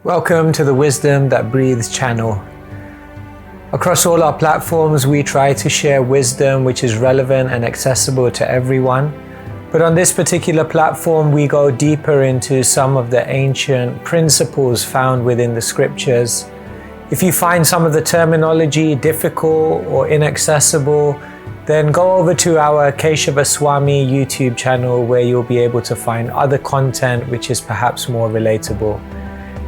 Welcome to the Wisdom That Breathes channel. Across all our platforms, we try to share wisdom which is relevant and accessible to everyone. But on this particular platform, we go deeper into some of the ancient principles found within the scriptures. If you find some of the terminology difficult or inaccessible, then go over to our Keshava Swami YouTube channel where you'll be able to find other content which is perhaps more relatable.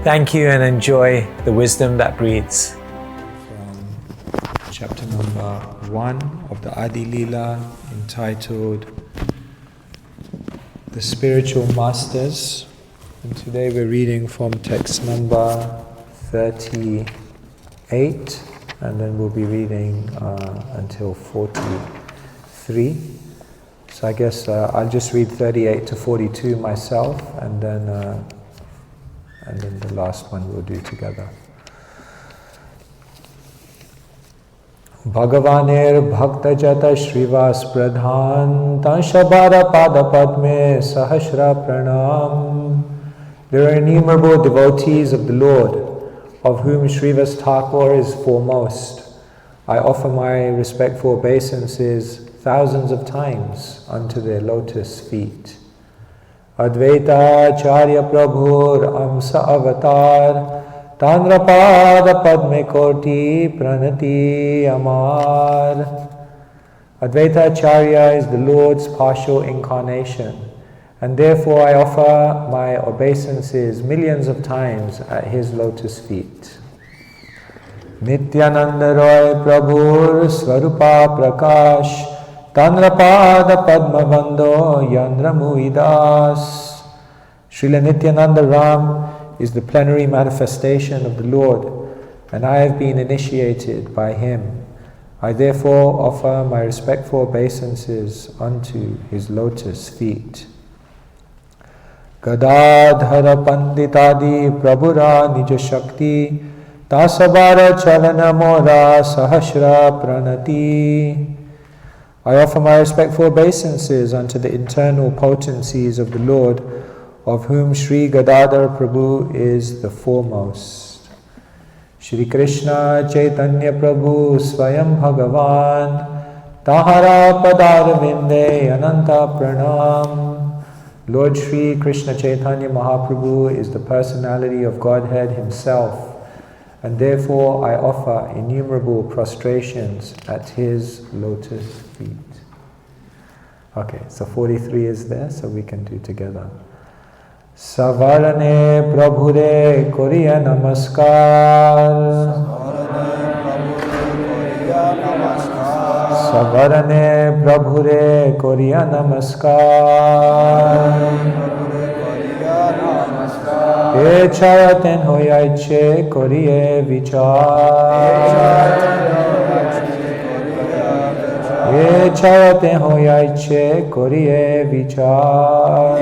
Thank you and enjoy the wisdom that breathes. From chapter number 1 of the Adi Leela, entitled The Spiritual Masters. And today we're reading from text number 38, and then we'll be reading until 43. So I guess I'll just read 38 to 42 myself, and then the last one we'll do together. Bhagavaner Bhakta Jata Shrivas Pradhan Tanshabara Pada Padme Sahasra Pranam. There are innumerable devotees of the Lord, of whom Shrivas Thakur is foremost. I offer my respectful obeisances thousands of times unto their lotus feet. Advaita Acharya Prabhur Amsa Avatar Tandrapada Padme Koti Pranati Amar. Advaita Acharya is the Lord's partial incarnation, and therefore I offer my obeisances millions of times at his lotus feet. Nityananda Roy Prabhur Swarupa Prakash Tandrapada Padma Vando Yandra Muidas. Srila Nityananda Ram is the plenary manifestation of the Lord, and I have been initiated by him. I therefore offer my respectful obeisances unto his lotus feet. Gadadhara Panditadi Prabhura Nija Shakti Tasabara Chalana Mora Sahasra Pranati. I offer my respectful obeisances unto the internal potencies of the Lord, of whom Sri Gadadhar Prabhu is the foremost. Shri Krishna Chaitanya Prabhu Svayam Bhagavan Tahara Padarvinde Ananta Pranam. Lord Shri Krishna Chaitanya Mahaprabhu is the personality of Godhead himself, and therefore I offer innumerable prostrations at his lotus feet. Okay, so 43 is there, so we can do together. Savarane Prabhure Koriya Namaskar. Savarane Prabhure Koriya Namaskar. Echayaten hoyaiche koriye vichar. Echayaten hoyaiche koriye vichar.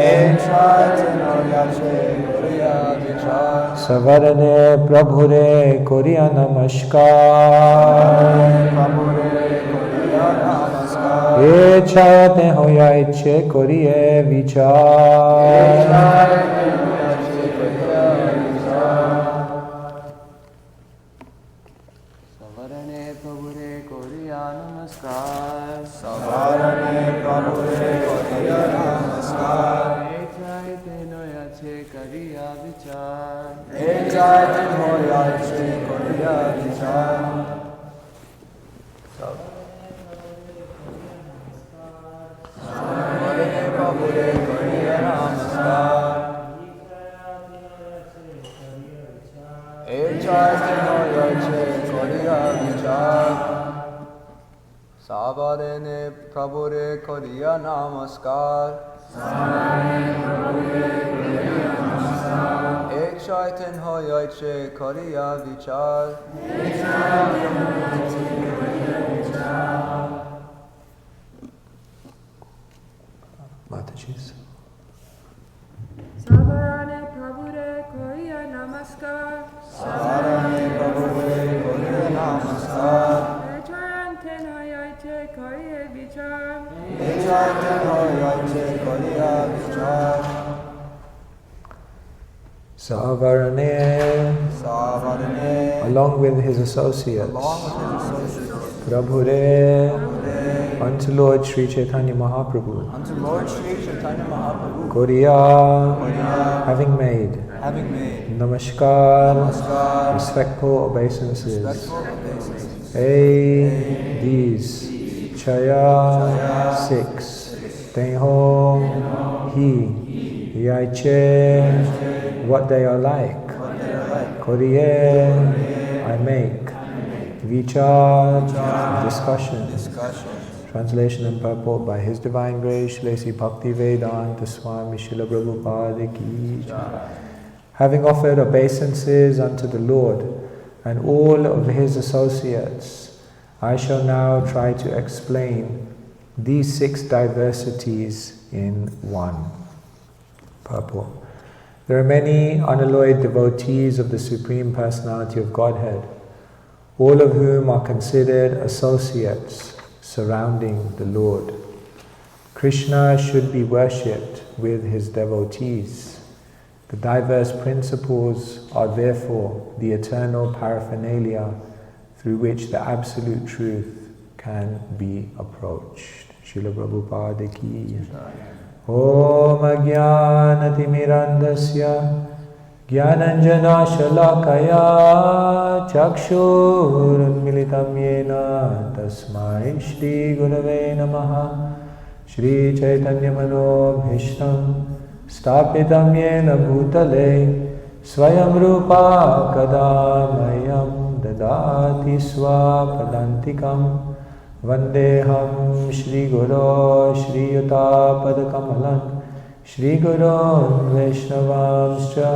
Savarane Prabhure Koriya Namaskar. Echayaten hoyaiche koriye vichar. Savarane Prabhure Koriya Namaskar. Ek Shaitan Hoyaiche Koriya Vichar. Mataji's. Savarane Prabhure Koriya Namaskar. Savarane Prabhure Koriya Namaskar. Echayanten Hoyaiche Koriye Vichar. Echayanten Hoyaiche Koriya Vichar. Savarane, Savarane, along with his associates, Prabhure, unto Lord Sri Chaitanya Mahaprabhu, unto Lord Sri Chaitanya Mahaprabhu, Koriya, having made, Namaskar, Namaskar, respectful obeisances, obeisances. A, these, Chaya, 6, Tenho, he, Yaiche, what they are like, Koriye, I make, Vichar, discussion. Translation and purport by His Divine Grace, Sri Bhakti Vedanta Swami Srila Prabhupada Ki Jai. Having offered obeisances unto the Lord and all of His associates, I shall now try to explain these 6 diversities in one. Purport. There are many unalloyed devotees of the Supreme Personality of Godhead, all of whom are considered associates surrounding the Lord. Krishna should be worshipped with his devotees. The diverse principles are therefore the eternal paraphernalia through which the absolute truth can be approached. Srila Prabhupada Ki. Om Ajnanatimirandasya Jnananjana Shalakaya Chakshurunmilitam Yena Tasmai Shri Gurave Namaha Shri Chaitanya Manobhishtam Stapitam Yena Bhutale Svayam Rupa Kadamayam Dadati Swapadantikam Vandeham Shri Guru Shri Yuta Padakamalan Shri Guru Vaishnavamscha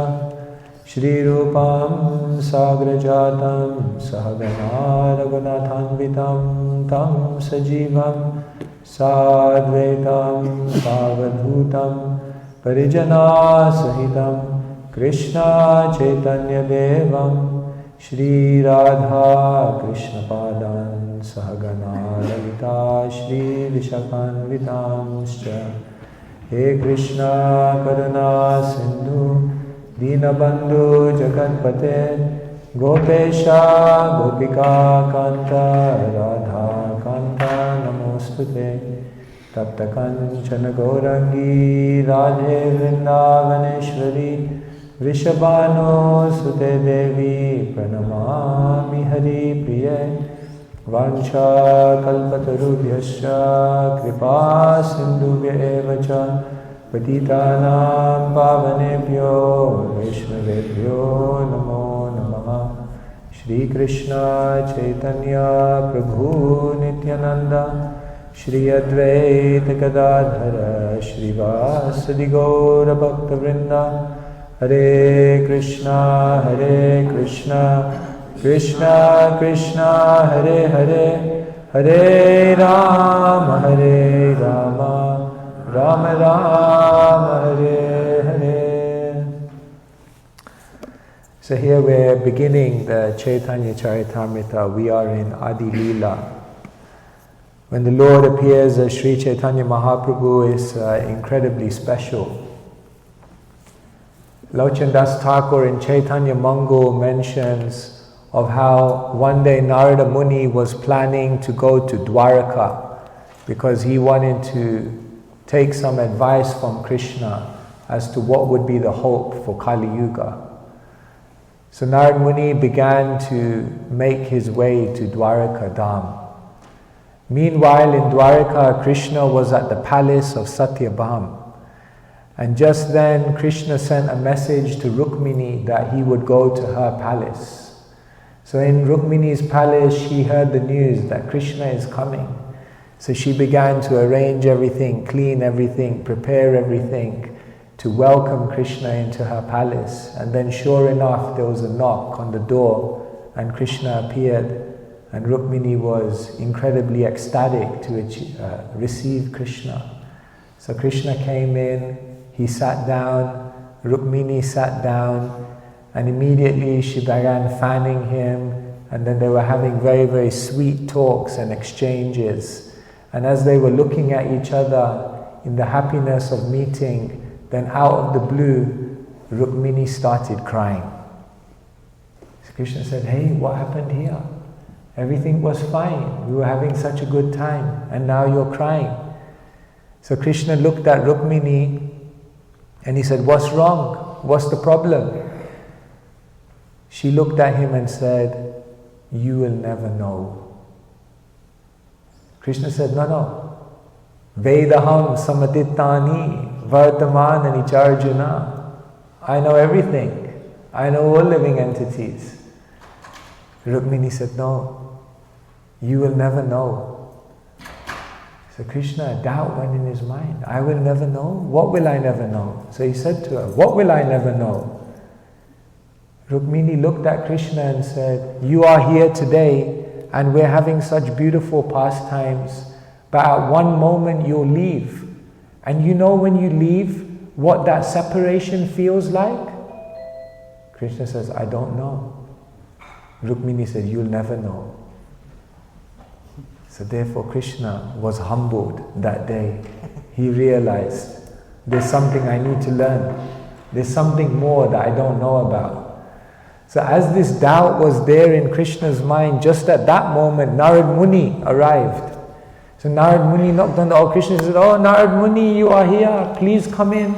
Shri Rupam Sagrajatam Sahagana Raghunathanvitam Tam Sajivam Sadvaitam Savadhutam Parijana Sahitam Krishna Chaitanya Devam Shri Radha Krishna Padan Sahagana Lalita Shri Vishakanvitamscha He Krishna Karuna Sindhu Dinabandhu Jaganpate Gopesha Gopika Kanta Radha Kanta Namostute Tapta Kanchana Gaurangi Radhe Vrindavaneshwari Vrishabhano Sute Devi Pranamami Hari Priye Vancha Kalpatarubhyascha Kripa Sindhubhya Evacha Patitanam Pavanebhyo Vaishnavebhyo Namo Namaha Shri Krishna Chaitanya Prabhu Nityananda Shri Advaita Gadadhara Shri Vasadi Gaura Bhakta Vrinda Hare Krishna Krishna Krishna Hare Hare Hare Rama Rama Rama Hare Hare. So here we're beginning the Chaitanya Charitamrita. We are in Adi Leela. When the Lord appears as Sri Chaitanya Mahaprabhu is incredibly special. Lochan Das Thakur in Chaitanya Mangal mentions of how one day Narada Muni was planning to go to Dwaraka because he wanted to take some advice from Krishna as to what would be the hope for Kali Yuga. So Narada Muni began to make his way to Dwaraka Dham. Meanwhile in Dwaraka, Krishna was at the palace of Satyabhama. And just then Krishna sent a message to Rukmini that he would go to her palace. So in Rukmini's palace, she heard the news that Krishna is coming. So she began to arrange everything, clean everything, prepare everything to welcome Krishna into her palace. And then sure enough, there was a knock on the door and Krishna appeared. And Rukmini was incredibly ecstatic to receive Krishna. So Krishna came in, he sat down, Rukmini sat down, and immediately she began fanning him, and then they were having very, very sweet talks and exchanges. And as they were looking at each other in the happiness of meeting, then out of the blue, Rukmini started crying. So Krishna said, hey, what happened here? Everything was fine. We were having such a good time, and now you're crying. So Krishna looked at Rukmini and he said, what's wrong? What's the problem? She looked at him and said, you will never know. Krishna said, no. Vedaham samatitani vartamanani charjuna. I know everything. I know all living entities. Rukmini said, no, you will never know. So Krishna, doubt went in his mind. I will never know? What will I never know? So he said to her, what will I never know? Rukmini looked at Krishna and said, you are here today and we're having such beautiful pastimes, but at one moment you'll leave. And you know when you leave, what that separation feels like? Krishna says, I don't know. Rukmini said, you'll never know. So therefore Krishna was humbled that day. He realized, there's something I need to learn. There's something more that I don't know about. So as this doubt was there in Krishna's mind, just at that moment, Narad Muni arrived. So Narad Muni knocked on the door. Krishna said, oh Narad Muni, you are here, please come in.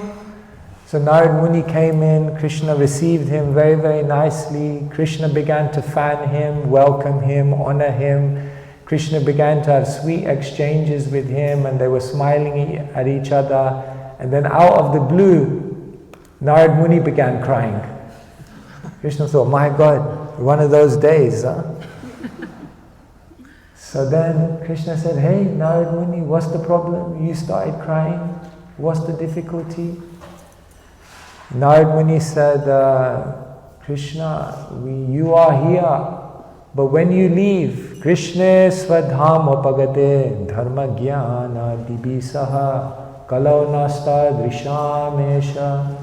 So Narad Muni came in, Krishna received him very, very nicely. Krishna began to fan him, welcome him, honor him. Krishna began to have sweet exchanges with him, and they were smiling at each other. And then out of the blue, Narad Muni began crying. Krishna thought, my God, one of those days, huh? So then Krishna said, hey Narad Muni, what's the problem? You started crying. What's the difficulty? Narad Muni said, Krishna, you are here. But when you leave, Krishna swadham upagate dharma jnana dibisaha kalau nasta drishamesha.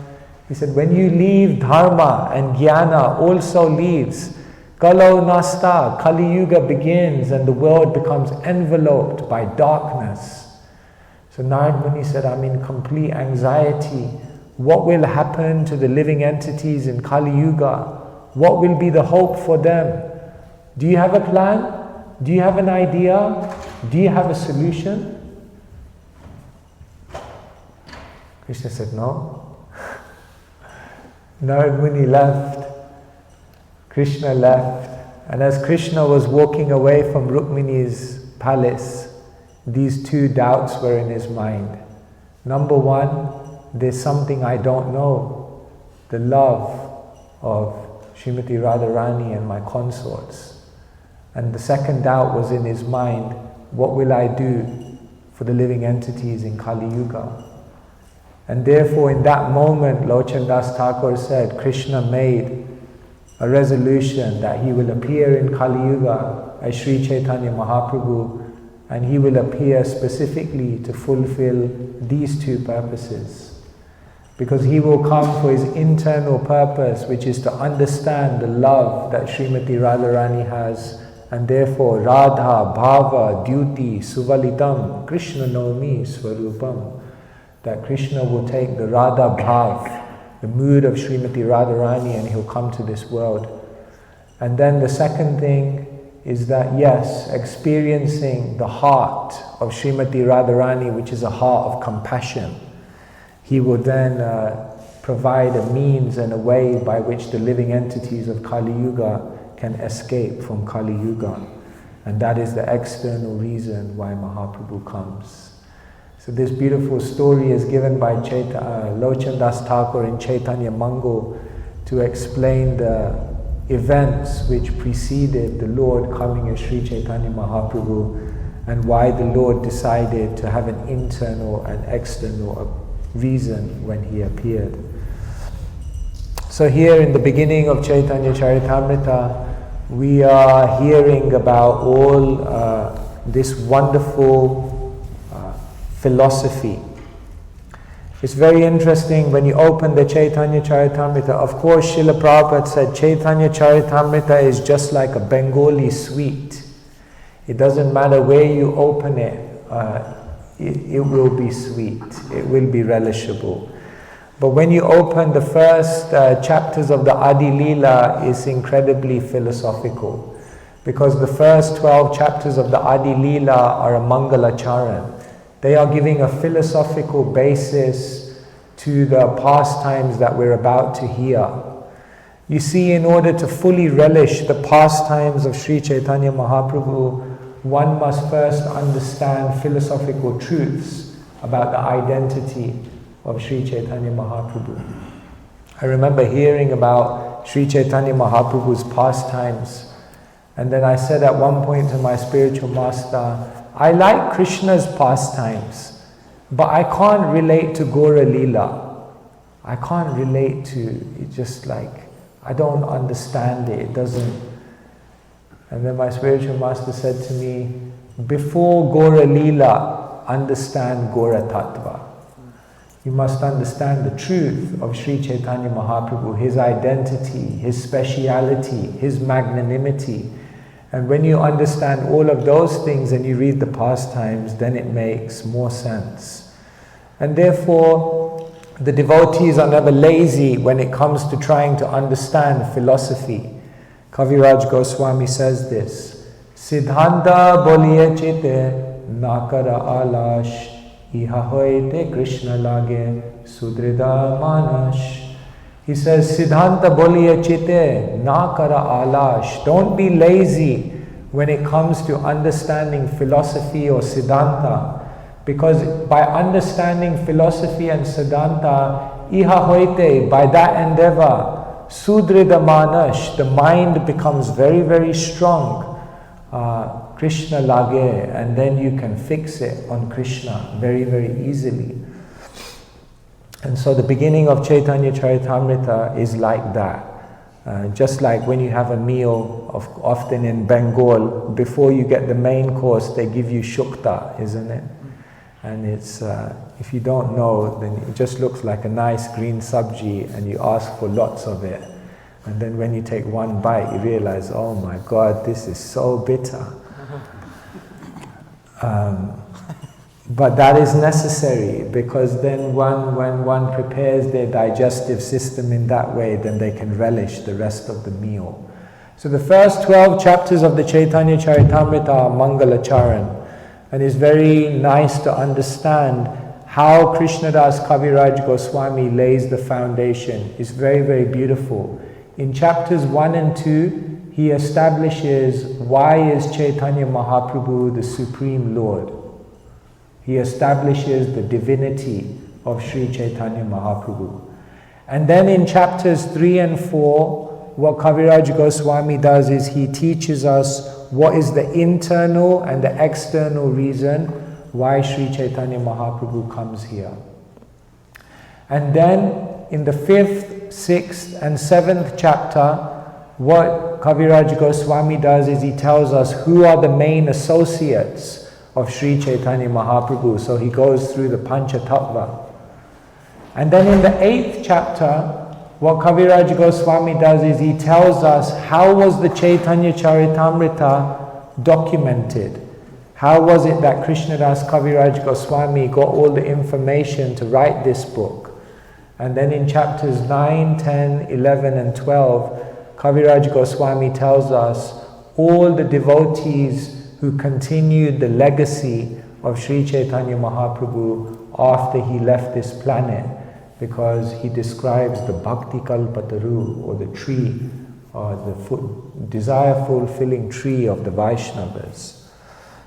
He said, when you leave, dharma and jnana also leaves. Kalau nasta, Kali Yuga begins and the world becomes enveloped by darkness. So Narad Muni said, I'm in complete anxiety. What will happen to the living entities in Kali Yuga? What will be the hope for them? Do you have a plan? Do you have an idea? Do you have a solution? Krishna said, no. Narad Muni left. Krishna left. And as Krishna was walking away from Rukmini's palace, these two doubts were in his mind. Number one, there's something I don't know. The love of Srimati Radharani and my consorts. And the second doubt was in his mind, what will I do for the living entities in Kali Yuga? And therefore in that moment, Lochan Das Thakur said, Krishna made a resolution that he will appear in Kali Yuga as Sri Chaitanya Mahaprabhu, and he will appear specifically to fulfill these two purposes. Because he will come for his internal purpose, which is to understand the love that Srimati Radharani has, and therefore Radha, Bhava, Duty, Suvalitam, Krishna Nomi, Swarupam. That Krishna will take the Radha Bhav, the mood of Srimati Radharani, and he'll come to this world. And then the second thing is that, yes, experiencing the heart of Srimati Radharani, which is a heart of compassion, he will then provide a means and a way by which the living entities of Kali Yuga can escape from Kali Yuga. And that is the external reason why Mahaprabhu comes. So this beautiful story is given by Lochan Das Thakur in Chaitanya Mangal to explain the events which preceded the Lord coming as Sri Chaitanya Mahaprabhu, and why the Lord decided to have an internal and external reason when he appeared. So here in the beginning of Chaitanya Charitamrita, we are hearing about all this wonderful philosophy. It's very interesting when you open the Chaitanya Charitamrita. Of course, Srila Prabhupada said Chaitanya Charitamrita is just like a Bengali sweet. It doesn't matter where you open it, it will be sweet, it will be relishable. But when you open the first chapters of the Adi Leela, it's incredibly philosophical. Because the first 12 chapters of the Adi Leela are a Mangalacharan. They are giving a philosophical basis to the pastimes that we're about to hear. You see, in order to fully relish the pastimes of Sri Chaitanya Mahaprabhu, one must first understand philosophical truths about the identity of Sri Chaitanya Mahaprabhu. I remember hearing about Sri Chaitanya Mahaprabhu's pastimes, and then I said at one point to my spiritual master, I like Krishna's pastimes, but I can't relate to Gaura Leela. I can't relate to it, just like, I don't understand it, it doesn't. And then my spiritual master said to me, before Gaura Leela, understand Gaura Tattva. You must understand the truth of Sri Chaitanya Mahaprabhu, his identity, his speciality, his magnanimity. And when you understand all of those things and you read the pastimes, then it makes more sense. And therefore, the devotees are never lazy when it comes to trying to understand philosophy. Kaviraj Goswami says this, Siddhanta boliye chite nakara alash iha hoite Krishna lage sudrida manash. He says, Siddhanta boliye chite nakara alash. Don't be lazy when it comes to understanding philosophy or Siddhanta. Because by understanding philosophy and Siddhanta, iha hoite, by that endeavor, Sudrida Manash, the mind becomes very, very strong. Krishna lage, and then you can fix it on Krishna very, very easily. And so the beginning of Chaitanya Charitamrita is like that. Just like when you have a meal, often in Bengal, before you get the main course, they give you shukta, isn't it? And it's, if you don't know, then it just looks like a nice green sabji and you ask for lots of it. And then when you take one bite, you realize, oh my God, this is so bitter. But that is necessary, because then when one prepares their digestive system in that way, then they can relish the rest of the meal. So the first 12 chapters of the Chaitanya Charitamrita are Mangalacharan. And it's very nice to understand how Krishnadas Kaviraj Goswami lays the foundation. It's very, very beautiful. In chapters 1 and 2, he establishes why is Chaitanya Mahaprabhu the Supreme Lord. He establishes the divinity of Sri Chaitanya Mahaprabhu. And then in chapters 3 and 4, what Kaviraj Goswami does is he teaches us what is the internal and the external reason why Sri Chaitanya Mahaprabhu comes here. And then in the 5th, 6th and 7th chapter, what Kaviraj Goswami does is he tells us who are the main associates of Sri Chaitanya Mahaprabhu. So he goes through the Panca Tattva. And then in the 8th chapter, what Kaviraj Goswami does is he tells us how was the Chaitanya Charitamrita documented. How was it that Krishnadas Kaviraj Goswami got all the information to write this book? And then in chapters 9, 10, 11 and 12, Kaviraj Goswami tells us all the devotees who continued the legacy of Sri Chaitanya Mahaprabhu after he left this planet, because he describes the Bhakti Kalpataru, or the tree, or the desire-fulfilling tree of the Vaishnavas.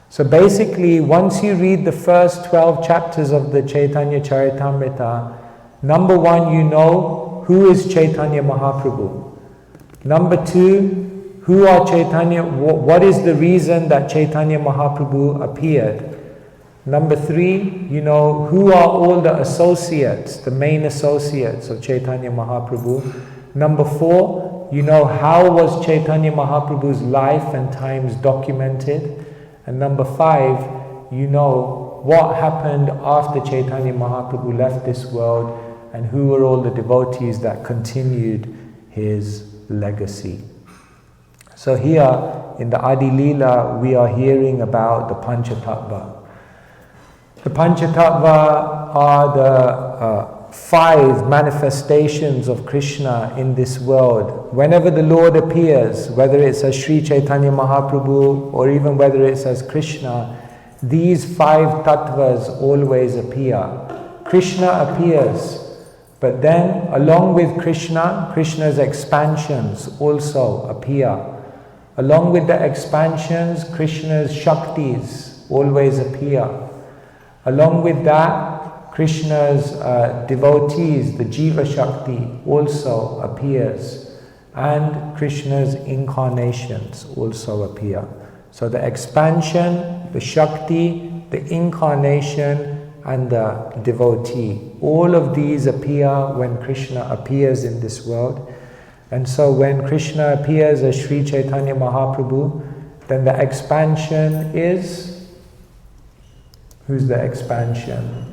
So basically, once you read the first 12 chapters of the Chaitanya Charitamrita, number one, you know who is Chaitanya Mahaprabhu. Number two, who are Chaitanya, what is the reason that Chaitanya Mahaprabhu appeared? Number three, you know who are all the associates, the main associates of Chaitanya Mahaprabhu. Number four, you know how was Chaitanya Mahaprabhu's life and times documented. And number five, you know what happened after Chaitanya Mahaprabhu left this world and who were all the devotees that continued his legacy. So here in the Adi Leela, we are hearing about the Panca Tattva. The Panca Tattva are 5 manifestations of Krishna in this world. Whenever the Lord appears, whether it's as Sri Chaitanya Mahaprabhu or even whether it's as Krishna, these 5 tattvas always appear. Krishna appears, but then along with Krishna, Krishna's expansions also appear. Along with the expansions, Krishna's Shaktis always appear. Along with that, Krishna's devotees, the Jiva Shakti, also appears. And Krishna's incarnations also appear. So the expansion, the Shakti, the incarnation, and the devotee, all of these appear when Krishna appears in this world. And so when Krishna appears as Sri Chaitanya Mahaprabhu, then the expansion is... Who's the expansion?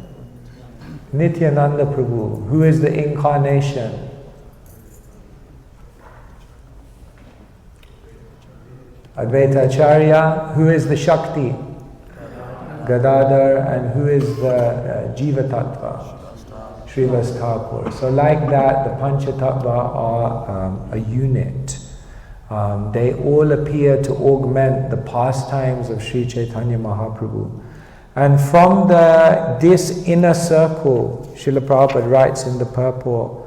Nityananda Prabhu. Who is the incarnation? Advaita Acharya. Who is the Shakti? Gadadhar. And who is the Jiva Tattva? Srivas Thakur. So like that, the Panca Tattva are a unit. They all appear to augment the pastimes of Sri Chaitanya Mahaprabhu. And from this inner circle, Srila Prabhupada writes in the purport,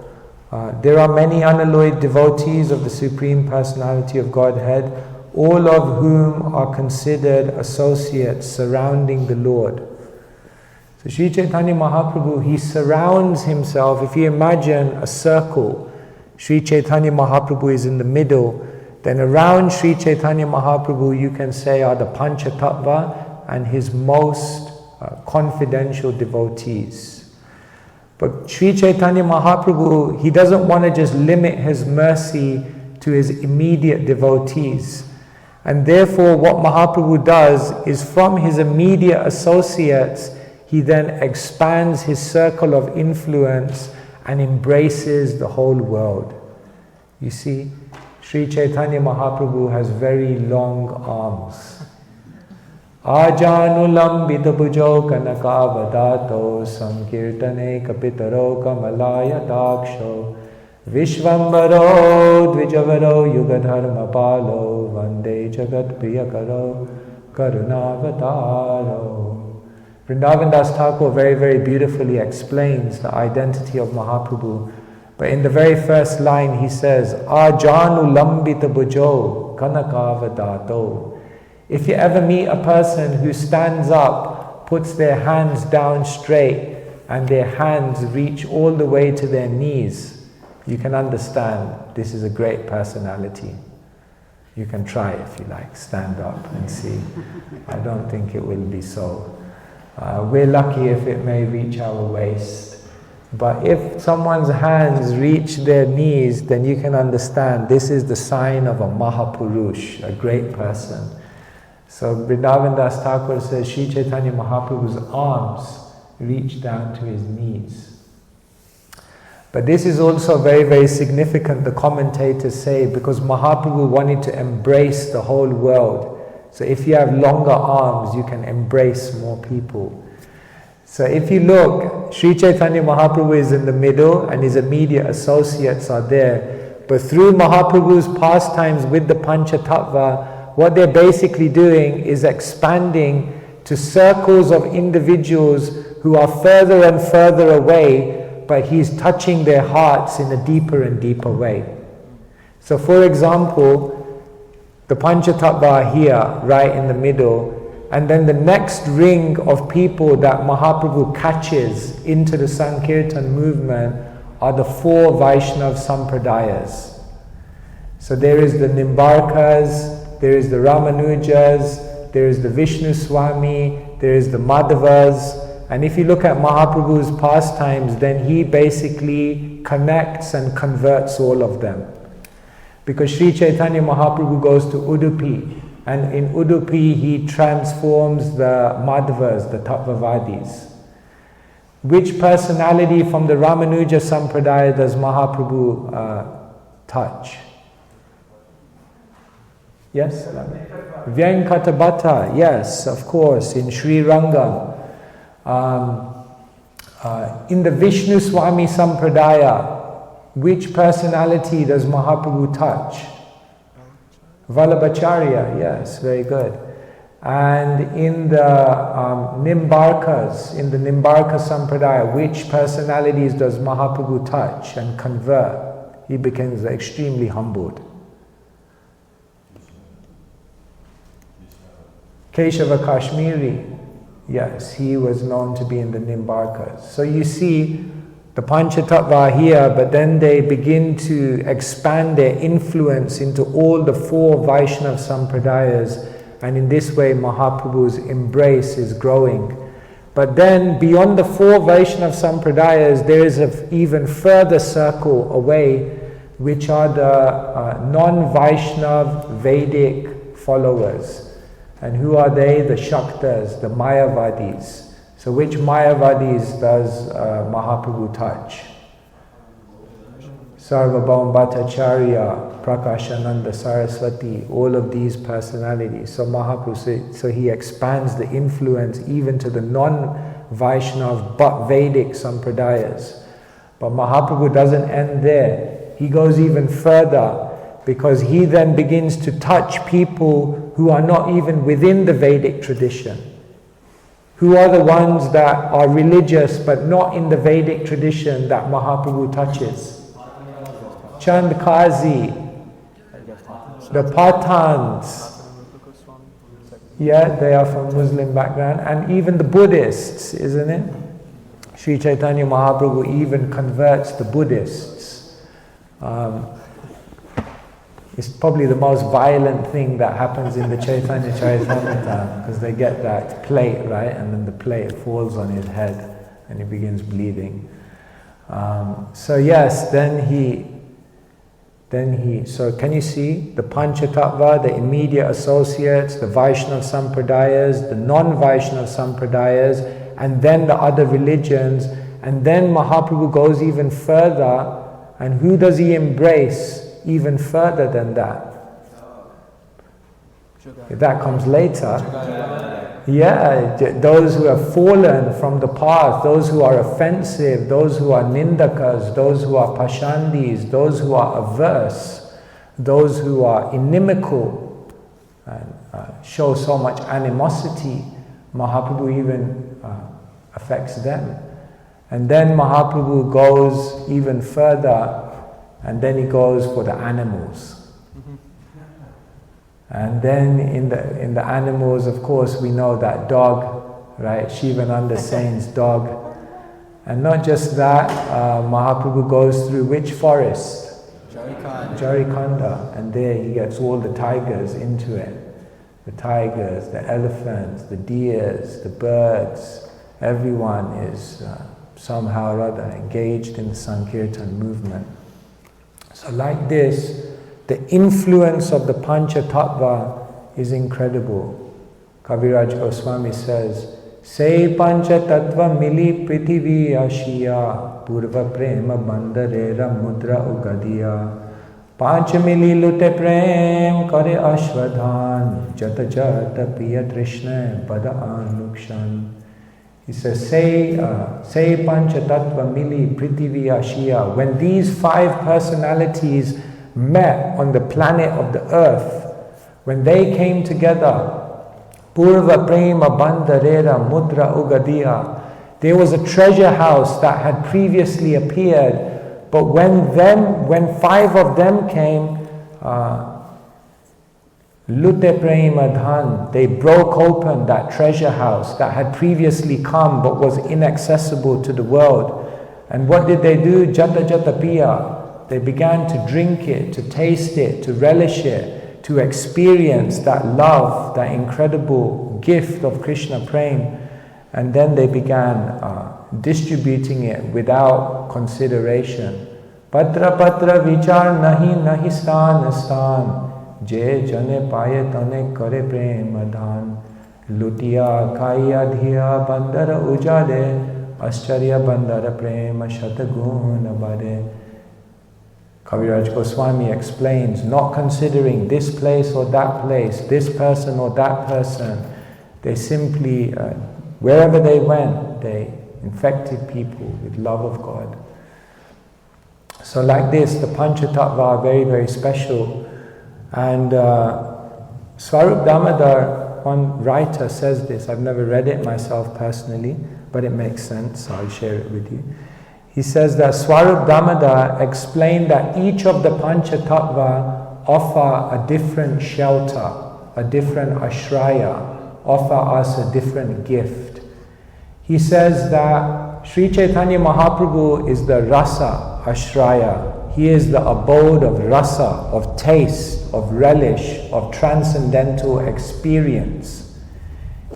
there are many unalloyed devotees of the Supreme Personality of Godhead, all of whom are considered associates surrounding the Lord. So Sri Chaitanya Mahaprabhu, he surrounds himself. If you imagine a circle, Sri Chaitanya Mahaprabhu is in the middle, then around Sri Chaitanya Mahaprabhu you can say are the Panca Tattva and his most confidential devotees. But Sri Chaitanya Mahaprabhu, he doesn't want to just limit his mercy to his immediate devotees. And therefore what Mahaprabhu does is from his immediate associates, he then expands his circle of influence and embraces the whole world. You see, Sri Chaitanya Mahaprabhu has very long arms. Ajanulambita bhujo kanakavadato sankirtane kapitaro kamalaya daksho Vishvambaro dvijavaro yugadharma palo vande jagat priyakaro karunavataro. Vrindavan Das Thakur very, very beautifully explains the identity of Mahaprabhu. But in the very first line he says, Ajanu lambita bhujo kanakavadato. If you ever meet a person who stands up, puts their hands down straight, and their hands reach all the way to their knees, you can understand this is a great personality. You can try if you like, stand up and see. I don't think it will be so. We're lucky if it may reach our waist. But if someone's hands reach their knees, then you can understand this is the sign of a Mahapurush, a great person. So Vrindavan Das Thakur says Sri Chaitanya Mahaprabhu's arms reach down to his knees. But this is also very, very significant, the commentators say, because Mahaprabhu wanted to embrace the whole world. So if you have longer arms, you can embrace more people. So if you look, Sri Chaitanya Mahaprabhu is in the middle and his immediate associates are there. But through Mahaprabhu's pastimes with the Panca Tattva, what they're basically doing is expanding to circles of individuals who are further and further away, but he's touching their hearts in a deeper and deeper way. So for example, the Panca Tattva are here, right in the middle, and then the next ring of people that Mahaprabhu catches into the Sankirtan movement are the 4 Vaishnav Sampradayas. So there is the Nimbarkas, there is the Ramanujas, there is the Vishnu Swami, there is the Madhavas. And if you look at Mahaprabhu's pastimes, then he basically connects and converts all of them. Because Sri Chaitanya Mahaprabhu goes to Udupi, and in Udupi he transforms the Madhavas, the Tattvavadis. Which personality from the Ramanuja Sampradaya does Mahaprabhu touch? Yes? Vyankatabhata, yes, of course, in Sri Rangam. In the Vishnu Swami Sampradaya, which personality does Mahaprabhu touch? Vallabhacharya, yes, very good. And in the Nimbarkas, in the Nimbarka Sampradaya, which personalities does Mahaprabhu touch and convert? He becomes extremely humbled. Keshava Kashmiri, yes, he was known to be in the Nimbarkas. So you see the Panca Tattva here, but then they begin to expand their influence into all the 4 Vaishnava Sampradayas, and in this way Mahaprabhu's embrace is growing. But then beyond the 4 Vaishnava Sampradayas, there is an even further circle away, which are the non-Vaishnava Vedic followers. And who are they? The Shaktas, the Mayavadis. So which Mayavadis does Mahaprabhu touch? Sarvabhaum Bhattacharya, Prakashananda Saraswati, all of these personalities. So Mahaprabhu, so he expands the influence even to the non-Vaishnava but Vedic Sampradayas. But Mahaprabhu doesn't end there. He goes even further, because he then begins to touch people who are not even within the Vedic tradition. Who are the ones that are religious but not in the Vedic tradition that Mahaprabhu touches? Chandkazi, the Pathans. Yeah, they are from Muslim background. And even the Buddhists, isn't it? Sri Chaitanya Mahaprabhu even converts the Buddhists. It's probably the most violent thing that happens in the Chaitanya Charitamrita, because they get that plate, right? And then the plate falls on his head and he begins bleeding. So yes, so can you see the Panca Tattva, the immediate associates, the Vaishnava Sampradayas, the non-Vaishnava Sampradayas, and then the other religions, and then Mahaprabhu goes even further, and who does he embrace even further than that? That comes later. Yeah, those who have fallen from the path, those who are offensive, those who are nindakas, those who are pashandis, those who are averse, those who are inimical and show so much animosity, Mahaprabhu even affects them. And then Mahaprabhu goes even further, and then he goes for the animals. And then in the animals, of course, we know that dog, right? Shivananda Sain's dog. And not just that, Mahaprabhu goes through which forest? Jarikanda. And there he gets all the tigers into it. The tigers, the elephants, the deers, the birds. Everyone is somehow or other engaged in the Sankirtan movement. So like this, the influence of the Panca Tattva is incredible. Kaviraj Goswami says, "Say Panca Tattva mili prithivi ashiya, purva prema bandarera mudra ugadiya, panch mili lute prem kare ashwadhan, jata jata piya trishna pada anukshan." He says, say Panca Tattva mili prithivi ashiya. When these 5 personalities met on the planet of the earth, when they came together, Purva Prema Bandarera Mudra Ugadiya, there was a treasure house that had previously appeared, but when 5 of them came, Lute Prema Dhan, they broke open that treasure house that had previously come but was inaccessible to the world. And what did they do? Jata Jata Piya. They began to drink it, to taste it, to relish it, to experience that love, that incredible gift of Krishna Prem. And then they began distributing it without consideration. Patra patra vichar nahi stan stan, je jane paye tane kare prem adhan, lutiya kaiya dhiya bandara ujade, ascharya bandara prema shataguna bade. Kaviraj Goswami explains, not considering this place or that place, this person or that person, they simply, wherever they went, they infected people with love of God. So like this, the Panca Tattva are very, very special. And Swarup Damodar, one writer, says this. I've never read it myself personally, but it makes sense, so I'll share it with you. He says that Swarup Damodar explained that each of the Panca Tattva offer a different shelter, a different ashraya, offer us a different gift. He says that Sri Chaitanya Mahaprabhu is the rasa ashraya. He is the abode of rasa, of taste, of relish, of transcendental experience.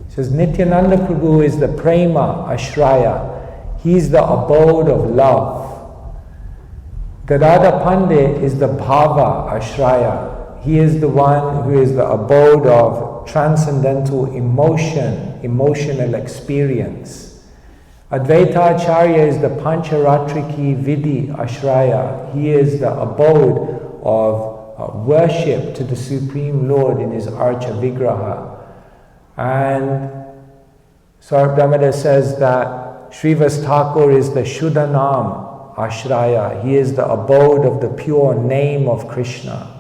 He says Nityananda Prabhu is the prema ashraya. He's the abode of love. Gadada Pandit is the bhava ashraya. He is the one who is the abode of transcendental emotion, emotional experience. Advaita Acharya is the Pancharatriki Vidhi Ashraya. He is the abode of worship to the Supreme Lord in his Archa Vigraha. And Swarup Damodar says that Srivas Thakur is the Shuddhanam Ashraya. He is the abode of the pure name of Krishna.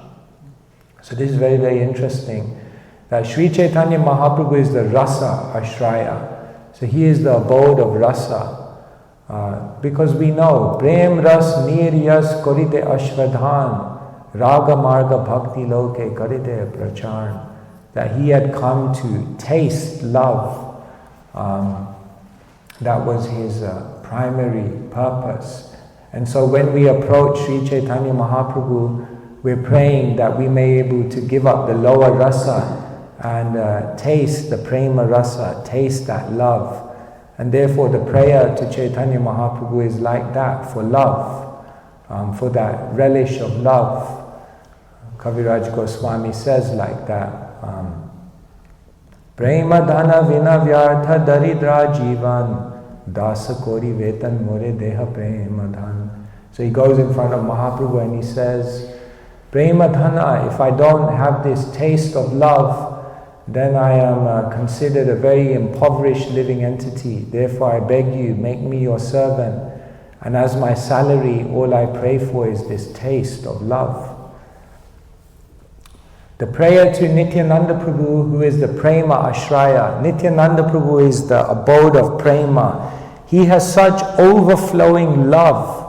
So this is very, very interesting. That Sri Chaitanya Mahaprabhu is the Rasa Ashraya. So he is the abode of Rasa. Because we know, Prem Ras Nir Yas Korite Ashvadhan Raga Marga Bhakti Loke Karite Prachar. That he had come to taste love. That was his primary purpose. And so when we approach Sri Chaitanya Mahaprabhu, we're praying that we may be able to give up the lower rasa and taste the prema rasa, taste that love. And therefore the prayer to Chaitanya Mahaprabhu is like that, for love, for that relish of love. Kaviraj Goswami says like that, Prema dhana vina vyartha daridra jivan dasa kori vetan more deha prema dhan. So he goes in front of Mahaprabhu and he says, Prema dhana, if I don't have this taste of love, then I am considered a very impoverished living entity. Therefore I beg you, make me your servant. And as my salary, all I pray for is this taste of love. The prayer to Nityananda Prabhu, who is the Prema Ashraya. Nityananda Prabhu is the abode of Prema. He has such overflowing love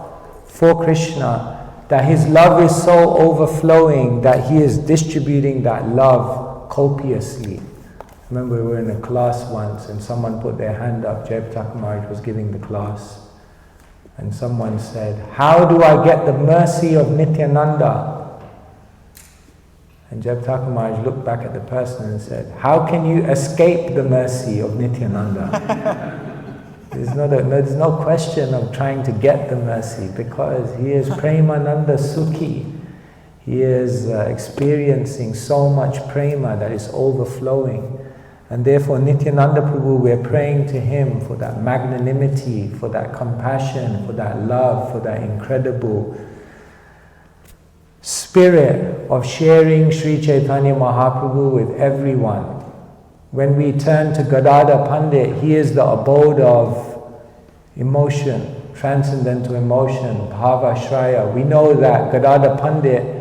for Krishna that his love is so overflowing that he is distributing that love copiously. I remember we were in a class once and someone put their hand up. Jai Thakur Maharaj was giving the class. And someone said, how do I get the mercy of Nityananda? And Jai Thakur Maharaj looked back at the person and said, how can you escape the mercy of Nityananda? There's no question of trying to get the mercy, because he is Premananda Sukhi. He is experiencing so much prema that is overflowing. And therefore Nityananda Prabhu, we're praying to him for that magnanimity, for that compassion, for that love, for that incredible spirit of sharing Sri Chaitanya Mahaprabhu with everyone. When we turn to Gadada Pandit, he is the abode of emotion, transcendental emotion, Bhava Shraya. We know that Gadada Pandit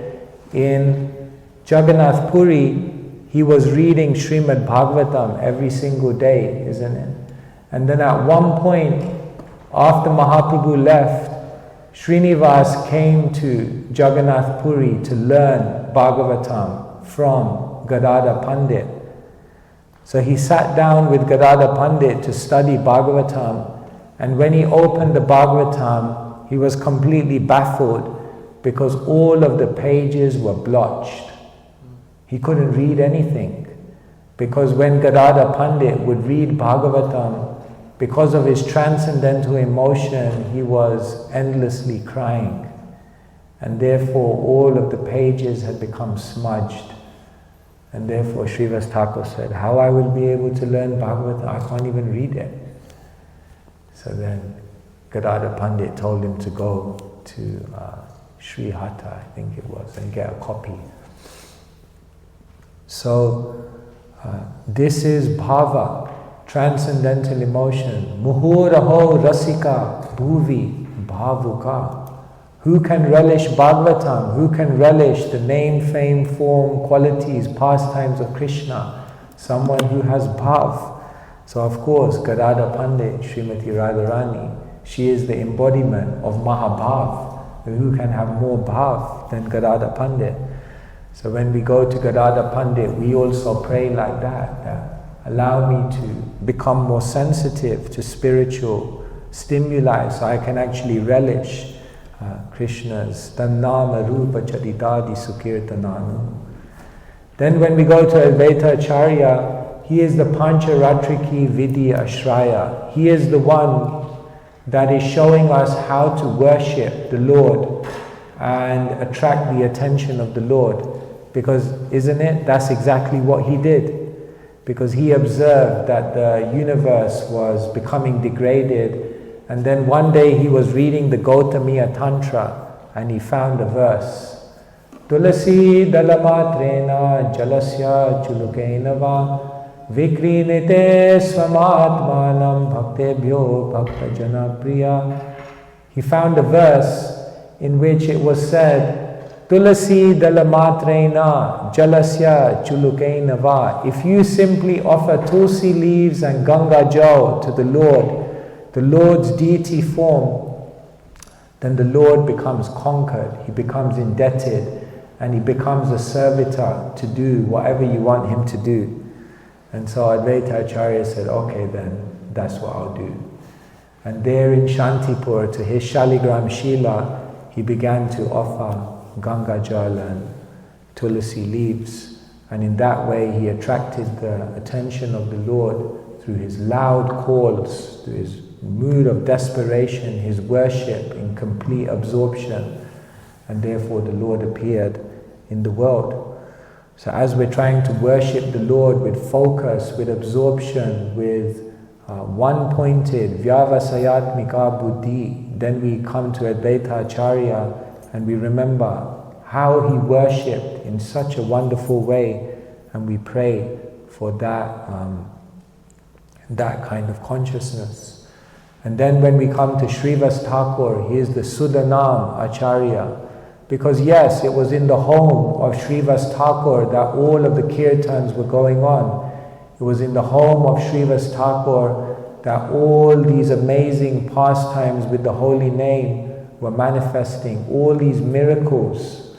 in Jagannath Puri, he was reading Srimad Bhagavatam every single day, isn't it? And then at one point, after Mahaprabhu left, Srinivas came to Jagannath Puri to learn Bhagavatam from Gadada Pandit. So he sat down with Gadada Pandit to study Bhagavatam, and when he opened the Bhagavatam, he was completely baffled because all of the pages were blotched. He couldn't read anything, because when Gadada Pandit would read Bhagavatam, because of his transcendental emotion, he was endlessly crying, and therefore all of the pages had become smudged. And therefore Srivas Thakur said, how I will be able to learn Bhagavatam? I can't even read it. So then Gadada Pandit told him to go to Sri Hatha, I think it was, and get a copy. So this is bhava. transcendental emotion. Muhuraho rasika bhuvi bhavuka. Who can relish Bhagavatam? Who can relish the name, fame, form, qualities, pastimes of Krishna? Someone who has bhav. So of course, Gadada Pandit, Srimati Radharani, she is the embodiment of Mahabhav. Who can have more bhav than Gadada Pandit? So when we go to Gadada Pandit, we also pray like that. Allow me to become more sensitive to spiritual stimuli so I can actually relish Krishna's Tannama Rupa Charitadi Sukirtananu. Then when we go to Advaita Acharya, he is the Pancharatriki Vidya Ashraya. He is the one that is showing us how to worship the Lord and attract the attention of the Lord. Because isn't it? That's exactly what he did. Because he observed that the universe was becoming degraded. And then one day he was reading the Gautamiya Tantra and he found a verse. Tulasi dalamatrena jalasya chulukainava vikrinite swamatmanam bhaktebhyo bhaktajana priya. He found a verse in which it was said, Tulasi dalamatrena jalasya chulukainava. If you simply offer tulsi leaves and Ganga Jal to the Lord's deity form, then the Lord becomes conquered, he becomes indebted, and he becomes a servitor to do whatever you want him to do. And so Advaita Acharya said, okay then, that's what I'll do. And there in Shantipur, to his Shaligram Shila, he began to offer Ganga Jal and Tulasi leaves. And in that way he attracted the attention of the Lord through his loud calls, through his mood of desperation, his worship in complete absorption, and therefore the Lord appeared in the world. So as we're trying to worship the Lord with focus, with absorption, with one-pointed vyavasayatmika buddhi, then we come to Advaita Acharya and we remember how he worshipped in such a wonderful way, and we pray for that kind of consciousness. And then when we come to Srivas Thakur, he is the Sudanam Acharya. Because yes, it was in the home of Srivas Thakur that all of the kirtans were going on. It was in the home of Srivas Thakur that all these amazing pastimes with the holy name were manifesting, all these miracles.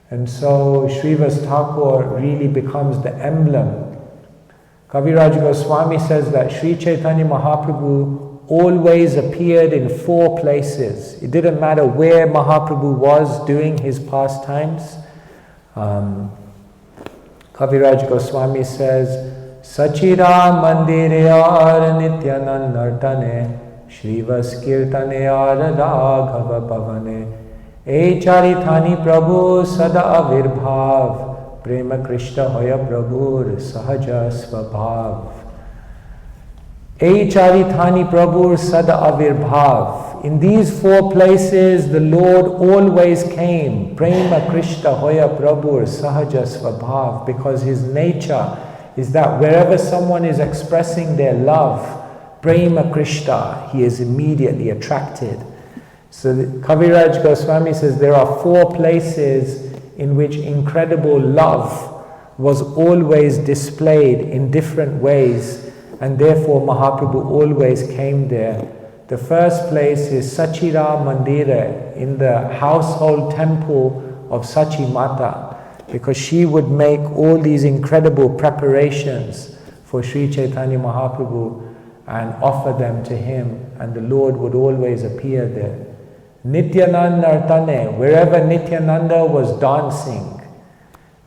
And so Srivas Thakur really becomes the emblem. Kaviraj Goswami says that Sri Chaitanya Mahaprabhu always appeared in 4 places. It didn't matter where Mahaprabhu was doing his pastimes. Kaviraj Goswami says, Sachira mandireyar nityanand nartane Shrivas kirtaneyar raghava pavane E charithani prabhu sada avirbhav Prema Krishna hoya prabhur sahaja svabhav. E charithani prabhur sada avirbhav. In these 4 places the Lord always came. Prema Krishna hoya prabhur sahaja svabhav. Because his nature is that wherever someone is expressing their love, Prema Krishna, he is immediately attracted. So Kaviraj Goswami says there are 4 places in which incredible love was always displayed in different ways, and therefore Mahaprabhu always came there. The first place is Sachira Mandira, in the household temple of Sachi Mata, because she would make all these incredible preparations for Sri Chaitanya Mahaprabhu and offer them to him, and the Lord would always appear there. Nityananda Nartane, wherever Nityananda was dancing,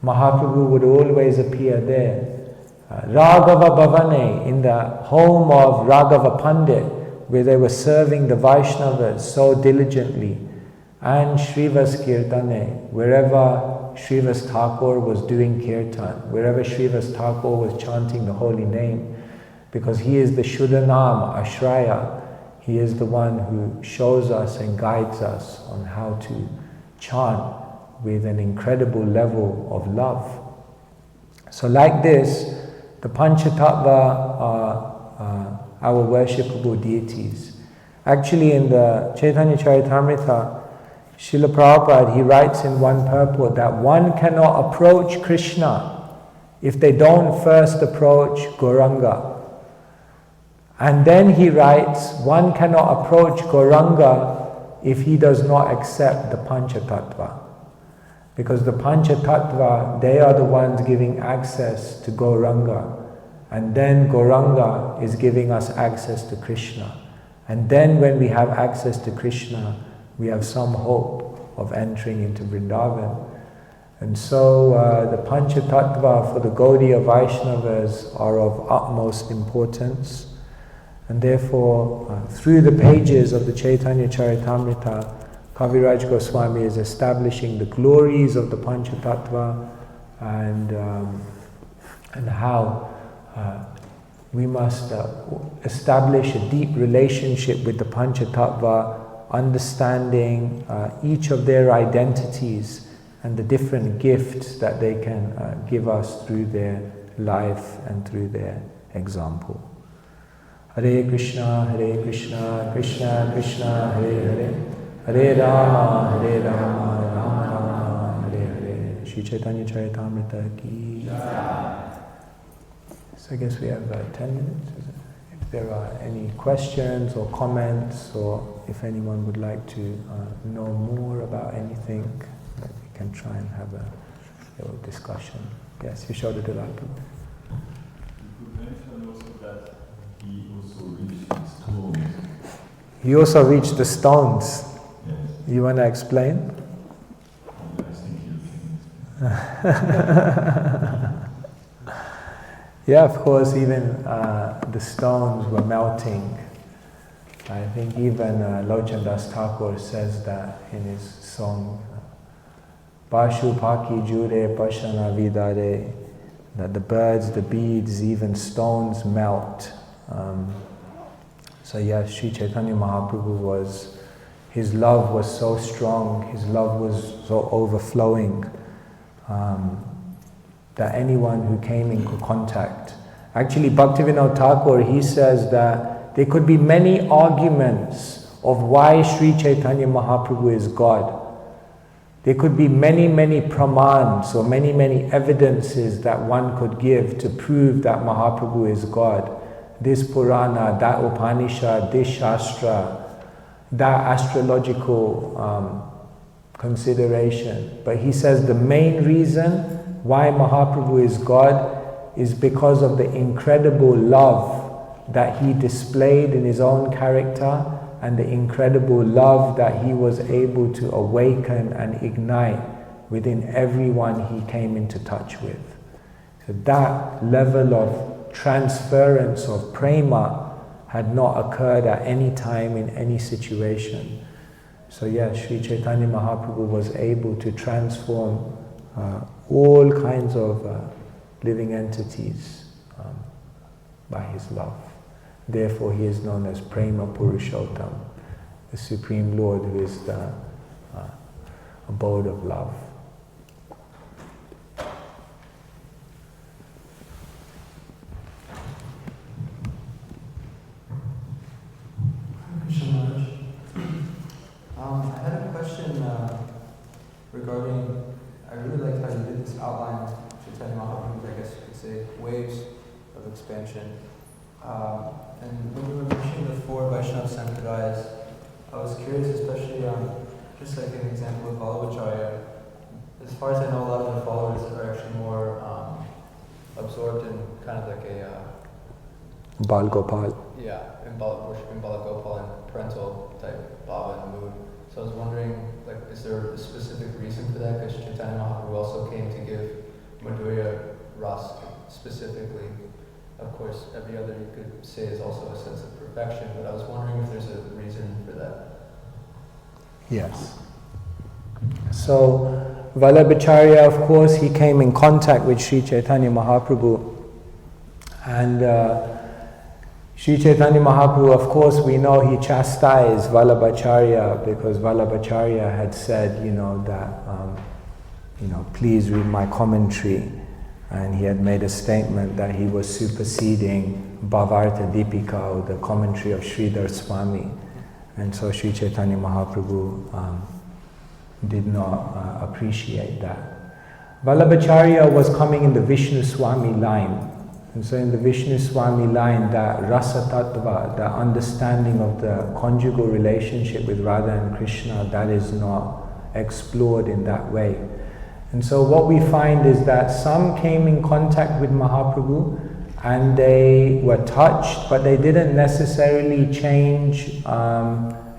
Mahaprabhu would always appear there. Raghava Bhavane, in the home of Raghava Pandit, where they were serving the Vaishnavas so diligently. And Srivas Kirtane, wherever Srivas Thakur was doing kirtan, wherever Srivas Thakur was chanting the holy name, because he is the Shuddhanam Ashraya. He is the one who shows us and guides us on how to chant with an incredible level of love. So like this, the Pancha Tattva are our worshipable deities. Actually, in the Chaitanya Charitamrita, Srila Prabhupada, he writes in one purport that one cannot approach Krishna if they don't first approach Gauranga. And then he writes, one cannot approach Gauranga if he does not accept the Panca Tattva. Because the Panca Tattva, they are the ones giving access to Gauranga. And then Gauranga is giving us access to Krishna. And then when we have access to Krishna, we have some hope of entering into Vrindavan. And so the Panca Tattva for the Gaudiya Vaishnavas are of utmost importance. And therefore, through the pages of the Chaitanya Charitamrita, Kaviraj Goswami is establishing the glories of the Panca Tattva and how we must establish a deep relationship with the Panca Tattva, understanding each of their identities and the different gifts that they can give us through their life and through their example. Hare Krishna, Krishna Krishna, Hare Hare, Hare Rama, Rama Rama, Hare Hare. Shri Chaitanya Charitamrita ki. So I guess we have 10 minutes. If there are any questions or comments, or if anyone would like to know more about anything, we can try and have a little discussion. Yes, Yashoda Dilatu. You could mention also that he also reached the stones. He also reached the stones. Yes. You want to explain? I think you can. Yeah, of course, even the stones were melting. I think even Lochan Das Thakur says that in his song, Pashu Paki Jure Pashana Vidare, that the birds, the beads, even stones melt. So yes, Sri Chaitanya Mahaprabhu his love was so strong, his love was so overflowing, that anyone who came in contact. Actually, Bhaktivinoda Thakur, he says that there could be many arguments of why Sri Chaitanya Mahaprabhu is God. There could be many, many pramans or many, many evidences that one could give to prove that Mahaprabhu is God. This Purana, that Upanishad, this Shastra, that astrological consideration. But he says the main reason why Mahaprabhu is God is because of the incredible love that he displayed in his own character and the incredible love that he was able to awaken and ignite within everyone he came into touch with. So that level of transference of prema had not occurred at any time in any situation. So yes, Sri Chaitanya Mahaprabhu was able to transform all kinds of living entities by his love. Therefore, he is known as Prema Purushottam, the Supreme Lord who is the abode of love. I had a question regarding, I really liked how you did this outline, Chaitanya Mahaprabhu, I guess you could say, waves of expansion. And when you were mentioning the four Vaishnava Sampradayas, I was curious, especially on just like an example of Vallabhacharya. As far as I know, a lot of the followers are actually more absorbed in kind of like a Bal Gopal. yeah, in worshiping Balagopal and parental type bhava and mood. So I was wondering, like, is there a specific reason for that? Because Chaitanya Mahaprabhu also came to give Madhurya Ras specifically. Of course, every other you could say is also a sense of perfection, but I was wondering if there's a reason for that. Yes. So, Vallabhacharya, of course, he came in contact with Sri Chaitanya Mahaprabhu. And Sri Chaitanya Mahaprabhu, of course, we know he chastised Vallabhacharya because Vallabhacharya had said, that, please read my commentary. and he had made a statement that he was superseding Bhavarta Deepika, or the commentary of Sridhar Swami. And so Sri Chaitanya Mahaprabhu did not appreciate that. Vallabhacharya was coming in the Vishnu Swami line. And so in the Vishnu Swami line, that rasa tattva, that understanding of the conjugal relationship with Radha and Krishna, that is not explored in that way. And so what we find is that some came in contact with Mahaprabhu and they were touched, but they didn't necessarily change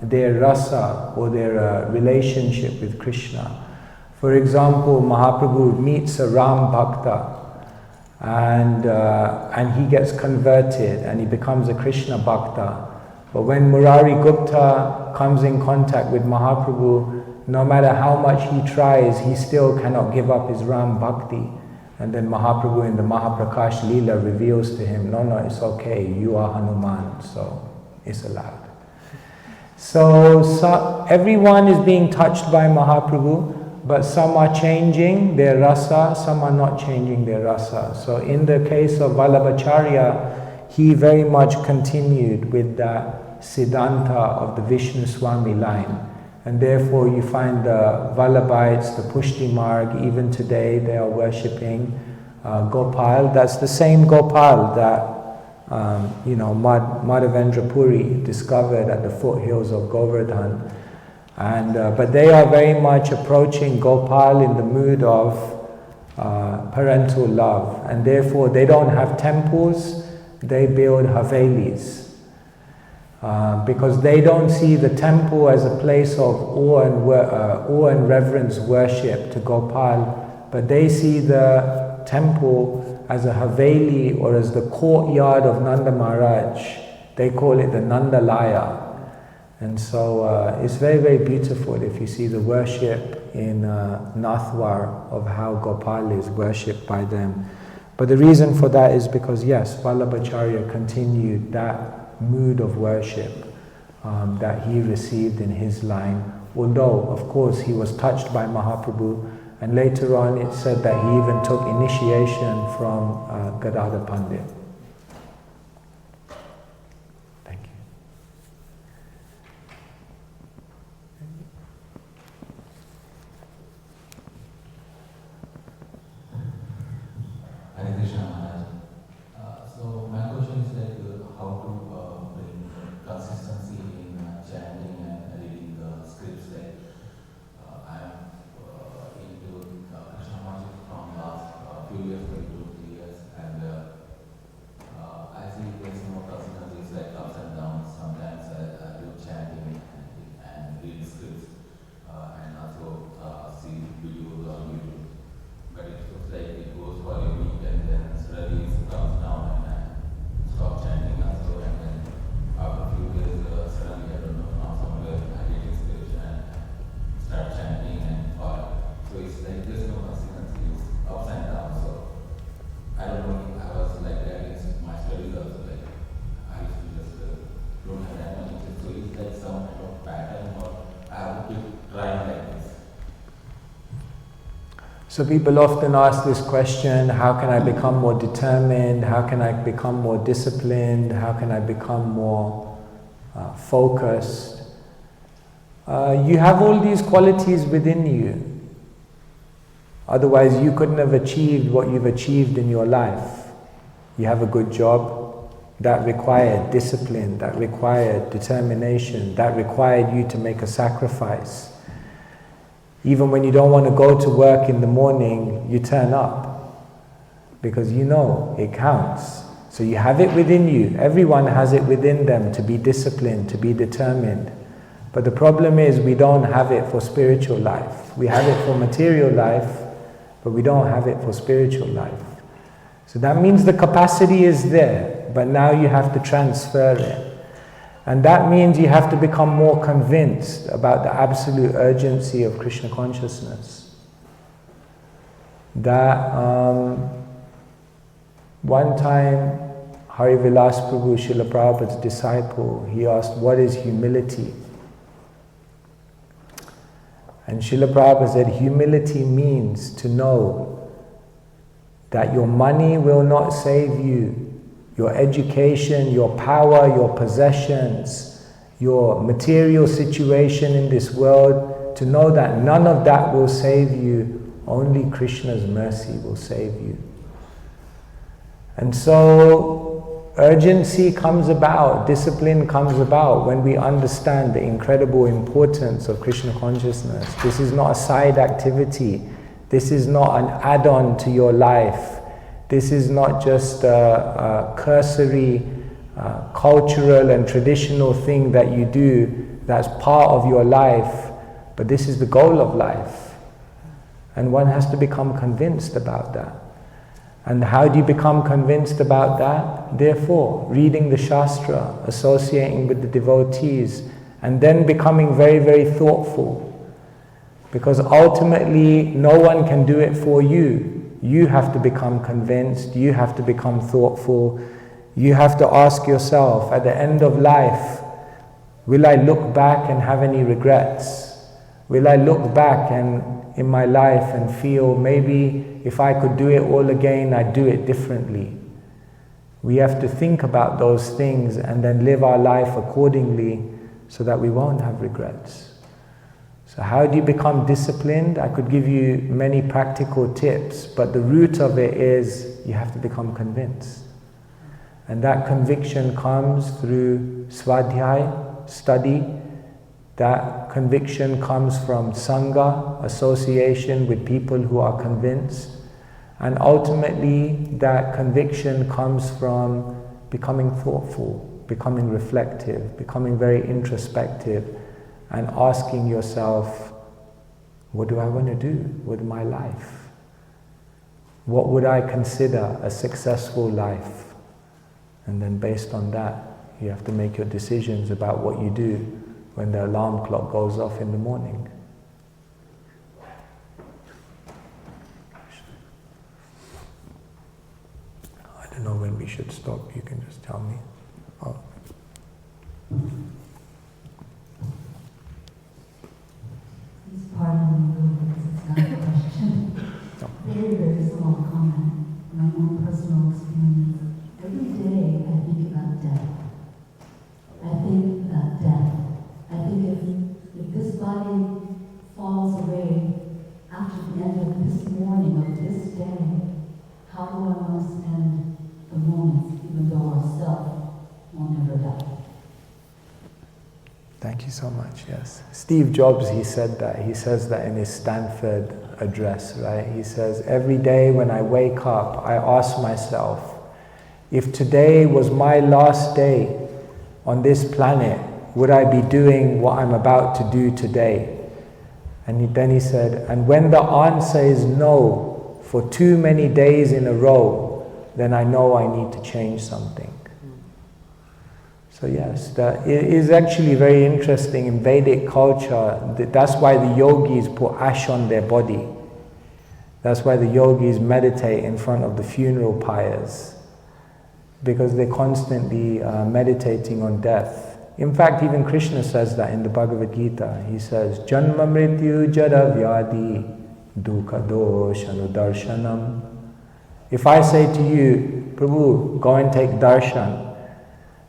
their rasa or their relationship with Krishna. For example, Mahaprabhu meets a Ram Bhakta and he gets converted and he becomes a Krishna Bhakta. But when Murari Gupta comes in contact with Mahaprabhu, no matter how much he tries, he still cannot give up his Ram Bhakti. And then Mahaprabhu in the Mahaprakash Leela reveals to him, no, it's okay, you are Hanuman, so it's allowed. So everyone is being touched by Mahaprabhu, but some are changing their rasa, some are not changing their rasa. So in the case of Vallabhacharya, he very much continued with that Siddhanta of the Vishnu Swami line. And therefore you find the Vallabhites, the Pushti Marg, even today they are worshipping Gopal. That's the same Gopal that Madhavendra Puri discovered at the foothills of Govardhan. But they are very much approaching Gopal in the mood of parental love. And therefore they don't have temples, they build havelis. Because they don't see the temple as a place of awe and reverence worship to Gopal, but they see the temple as a haveli or as the courtyard of Nanda Maharaj. They call it the Nandalaya. And so it's very, very beautiful if you see the worship in Nathwar of how Gopal is worshipped by them. But the reason for that is because, yes, Vallabhacharya continued that mood of worship that he received in his line, although of course he was touched by Mahaprabhu, and later on it said that he even took initiation from Gadadhar Pandit. Thank you. Hare Krishna Maharaj. So my question is like how to bring consistency in chanting and reading the scripts. Like I am into Krishna Magic from last few years, 2-3 years, and I see there's no consistency. It's like ups and downs. Sometimes I do chanting and read scripts and also see videos on YouTube. But it looks like it goes for a week and then suddenly it comes down and I stop chanting also, and then after a few days suddenly I don't know, from somewhere I get inspiration and start chanting and fall. So it's like there's no consistency, it's ups and downs. So I don't know if I was like that in my studies also, like I used to just don't have that much interest. So it's like some kind of pattern, or I have to keep trying like this. So people often ask this question, how can I become more determined? How can I become more disciplined? How can I become more focused? You have all these qualities within you. Otherwise you couldn't have achieved what you've achieved in your life. You have a good job, that required discipline, that required determination, that required you to make a sacrifice. Even when you don't want to go to work in the morning, you turn up because you know it counts. So you have it within you. Everyone has it within them to be disciplined, to be determined. But the problem is we don't have it for spiritual life. We have it for material life, but we don't have it for spiritual life. So that means the capacity is there, but now you have to transfer it. And that means you have to become more convinced about the absolute urgency of Krishna consciousness. That one time, Harivilas Prabhu, Srila Prabhupada's disciple, he asked, what is humility? And Srila Prabhupada said, humility means to know that your money will not save you, your education, your power, your possessions, your material situation in this world, to know that none of that will save you, only Krishna's mercy will save you. And so urgency comes about, discipline comes about when we understand the incredible importance of Krishna consciousness. This is not a side activity. This is not an add-on to your life. This is not just a cursory, cultural and traditional thing that you do that's part of your life, but this is the goal of life. And one has to become convinced about that. And how do you become convinced about that? Therefore, reading the Shastra, associating with the devotees, and then becoming very, very thoughtful. Because ultimately, no one can do it for you. You have to become convinced, you have to become thoughtful, you have to ask yourself, at the end of life, will I look back and have any regrets? Will I look back in my life and feel maybe if I could do it all again, I'd do it differently? We have to think about those things and then live our life accordingly so that we won't have regrets. So how do you become disciplined? I could give you many practical tips, but the root of it is you have to become convinced. And that conviction comes through svadhyaya, study. That conviction comes from sangha, association with people who are convinced. And ultimately, that conviction comes from becoming thoughtful, becoming reflective, becoming very introspective, and asking yourself, what do I want to do with my life? What would I consider a successful life? And then based on that, you have to make your decisions about what you do when the alarm clock goes off in the morning. I don't know when we should stop, you can just tell me. Oh. Please pardon me because it's not a question. Very, very small comment. My own personal experience. Every day I think about death. I think about death. I think if this body falls away after the end of this morning, of this day, how do I want to spend the moments, even though our self will never die? Thank you so much, yes. Steve Jobs, he said that. He says that in his Stanford address, right? He says, every day when I wake up, I ask myself, if today was my last day on this planet, would I be doing what I'm about to do today? And then he said, and when the answer is no for too many days in a row, then I know I need to change something. So yes, it is actually very interesting in Vedic culture. That's why the yogis put ash on their body. That's why the yogis meditate in front of the funeral pyres, because they're constantly meditating on death. In fact, even Krishna says that in the Bhagavad Gita. He says, Janma mrityu jara vyadi dukkha dosh anudarshanam. If I say to you, Prabhu, go and take darshan,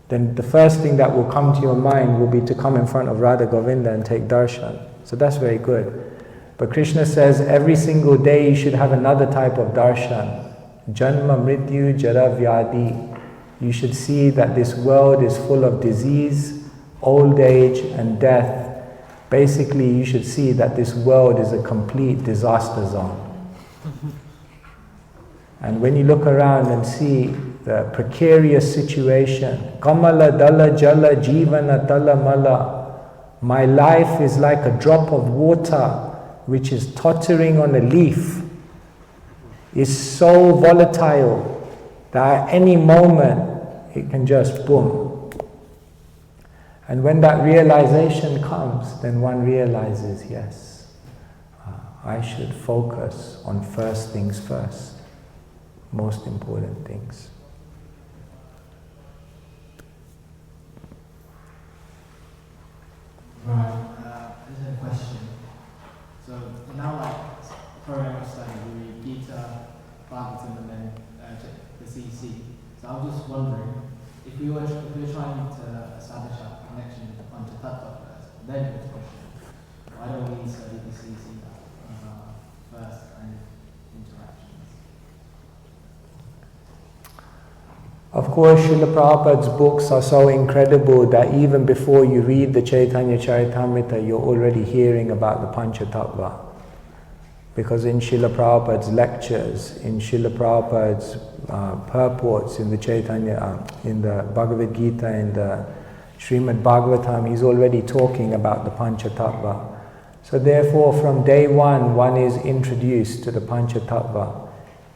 then the first thing that will come to your mind will be to come in front of Radha Govinda and take darshan. So that's very good. But Krishna says every single day you should have another type of darshan. Janma mrityu jara vyadi. You should see that this world is full of disease, old age and death. Basically, you should see that this world is a complete disaster zone. And when you look around and see the precarious situation, Kamala dala jala jivana tala mala, my life is like a drop of water which is tottering on a leaf, is so volatile that at any moment it can just boom. And when that realization comes, then one realizes, yes, I should focus on first things first, most important things. Right, this is a question. So now, like, for our study, we read Gita, Bhagavatam, and CC. So I was just wondering, if we were trying to establish a connection with the Panca Tattva first, then with the question, why don't we study the CC first and interactions? Of course, Srila Prabhupada's books are so incredible that even before you read the Chaitanya Charitamrita, you're already hearing about the Panca Tattva. Because in Srila Prabhupada's lectures, in Srila Prabhupada's purports, in the Chaitanya, in the Bhagavad Gita, in the Srimad Bhagavatam, he's already talking about the Panca Tattva. So therefore, from day one is introduced to the Panca Tattva.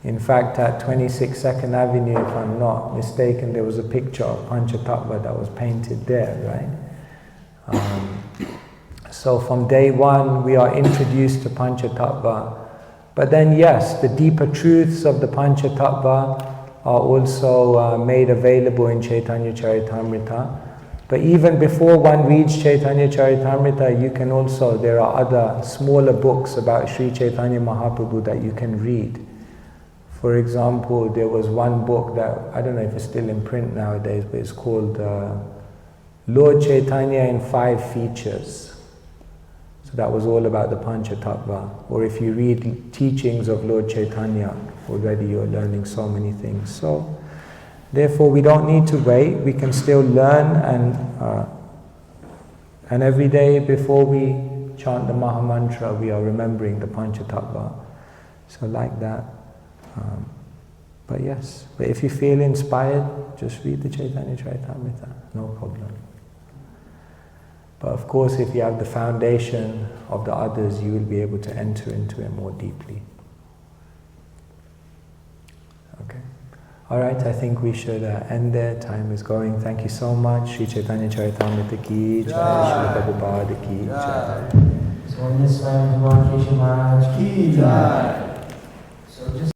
In fact, at 26 2nd Avenue, if I'm not mistaken, there was a picture of Panca Tattva that was painted there, right? So from day one, we are introduced to Panca Tattva. But then yes, the deeper truths of the Panca Tattva are also made available in Chaitanya Charitamrita. But even before one reads Chaitanya Charitamrita, you can also, there are other smaller books about Sri Chaitanya Mahaprabhu that you can read. For example, there was one book that, I don't know if it's still in print nowadays, but it's called Lord Chaitanya in 5 Features. So that was all about the Panca Tattva. Or if you read teachings of Lord Chaitanya, already you're learning so many things. So, therefore we don't need to wait, we can still learn, and every day before we chant the Maha Mantra, we are remembering the Panca Tattva. So like that. But yes, but if you feel inspired, just read the Chaitanya Charitamrita, no problem. But of course, if you have the foundation of the others, you will be able to enter into it more deeply. Okay. Alright, I think we should end there. Time is going. Thank you so much. Sri Chaitanya Charitamrita ki jai, Srila Prabhupada ki jai. Swayam Bhagavan Keshava Maharaja ki jai.